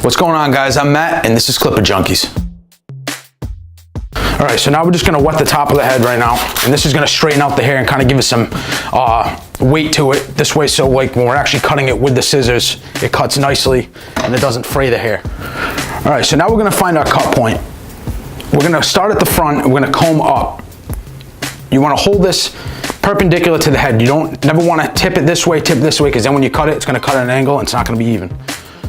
What's going on, guys? I'm Matt and this is Clipper Junkies. All right, so now we're just gonna wet the top of the head right now, and this is gonna straighten out the hair and kind of give it some weight to it this way, so like when we're actually cutting it with the scissors, it cuts nicely and it doesn't fray the hair. All right, so now we're gonna find our cut point. We're gonna start at the front and we're gonna comb up. You wanna hold this perpendicular to the head. You never wanna tip it this way, because then when you cut it, it's gonna cut at an angle and it's not gonna be even.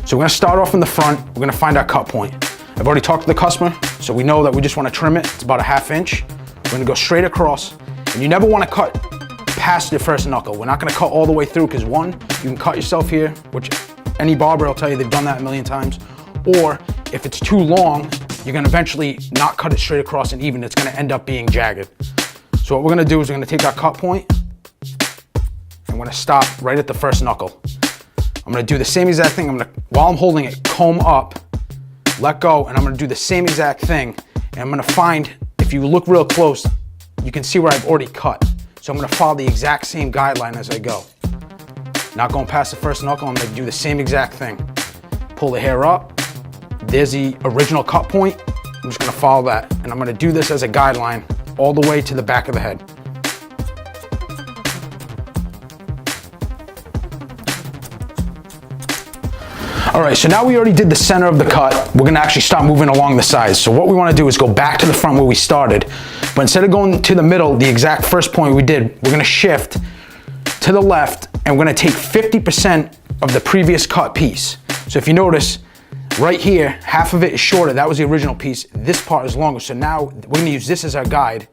So we're gonna start off in the front, we're gonna find our cut point. I've already talked to the customer, so we know that we just wanna trim it. It's about a 1/2 inch. We're gonna go straight across, and you never wanna cut past the first knuckle. We're not gonna cut all the way through, because one, you can cut yourself here, which any barber will tell you they've done that a million times. Or if it's too long, you're gonna eventually not cut it straight across and even, it's gonna end up being jagged. So what we're gonna do is we're gonna take our cut point, and we're gonna stop right at the first knuckle. I'm gonna do the same exact thing. While I'm holding it, comb up, let go, and I'm gonna do the same exact thing. And I'm gonna find, if you look real close, you can see where I've already cut. So I'm gonna follow the exact same guideline as I go. Not going past the first knuckle, I'm gonna do the same exact thing. Pull the hair up, there's the original cut point. I'm just gonna follow that. And I'm gonna do this as a guideline all the way to the back of the head. All right, so now we already did the center of the cut. We're gonna actually start moving along the sides. So what we wanna do is go back to the front where we started, but instead of going to the middle, the exact first point we did, we're gonna shift to the left, and we're gonna take 50% of the previous cut piece. So if you notice, right here, half of it is shorter. That was the original piece. This part is longer. So now we're gonna use this as our guide,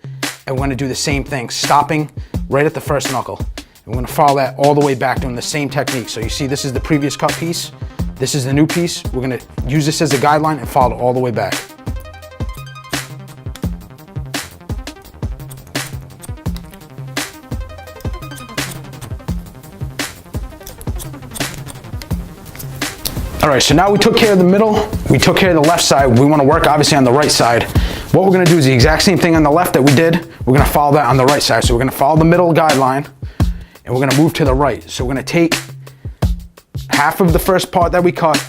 and we're gonna do the same thing, stopping right at the first knuckle. And we're gonna follow that all the way back, doing the same technique. So you see, this is the previous cut piece. This is the new piece. We're gonna use this as a guideline and follow it all the way back. All right, so now we took care of the middle, we took care of the left side. We wanna work obviously on the right side. What we're gonna do is the exact same thing on the left that we did. We're gonna follow that on the right side. So we're gonna follow the middle guideline, and we're gonna move to the right. So we're gonna take half of the first part that we cut,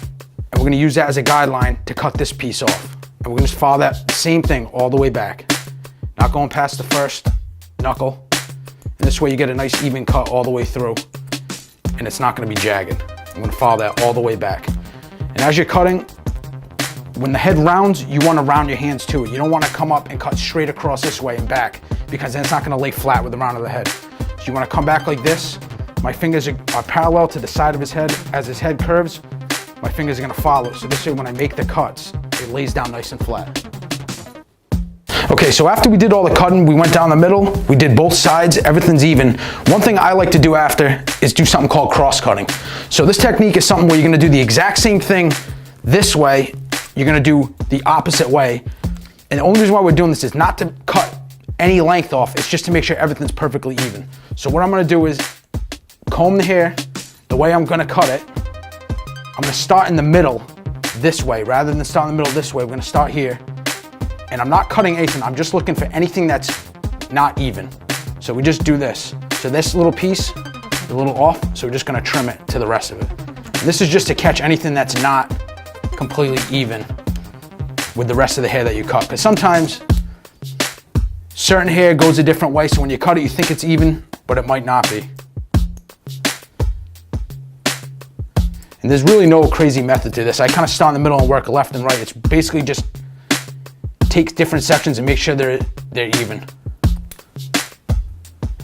and we're gonna use that as a guideline to cut this piece off. And we're gonna just follow that same thing all the way back. Not going past the first knuckle. And this way you get a nice even cut all the way through, and it's not gonna be jagged. I'm gonna follow that all the way back. And as you're cutting, when the head rounds, you wanna round your hands to it. You don't wanna come up and cut straight across this way and back, because then it's not gonna lay flat with the round of the head. So you wanna come back like this. My fingers are parallel to the side of his head. As his head curves, my fingers are gonna follow. So this way when I make the cuts, it lays down nice and flat. Okay, so after we did all the cutting, we went down the middle, we did both sides, everything's even. One thing I like to do after is do something called cross cutting. So this technique is something where you're gonna do the exact same thing this way, you're gonna do the opposite way. And the only reason why we're doing this is not to cut any length off, it's just to make sure everything's perfectly even. So what I'm gonna do is comb the hair the way I'm gonna cut it. I'm gonna start in the middle this way. Rather than start in the middle this way, we're gonna start here. And I'm not cutting anything, I'm just looking for anything that's not even. So we just do this. So this little piece is a little off, so we're just gonna trim it to the rest of it. And this is just to catch anything that's not completely even with the rest of the hair that you cut. Because sometimes certain hair goes a different way, so when you cut it, you think it's even, but it might not be. And there's really no crazy method to this. I kind of start in the middle and work left and right. It's basically just take different sections and make sure they're even.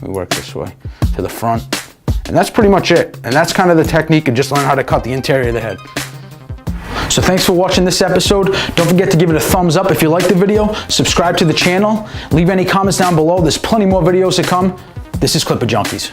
We work this way to the front. And that's pretty much it. And that's kind of the technique of just learning how to cut the interior of the head. So thanks for watching this episode. Don't forget to give it a thumbs up if you liked the video. Subscribe to the channel. Leave any comments down below. There's plenty more videos to come. This is Clipper Junkies.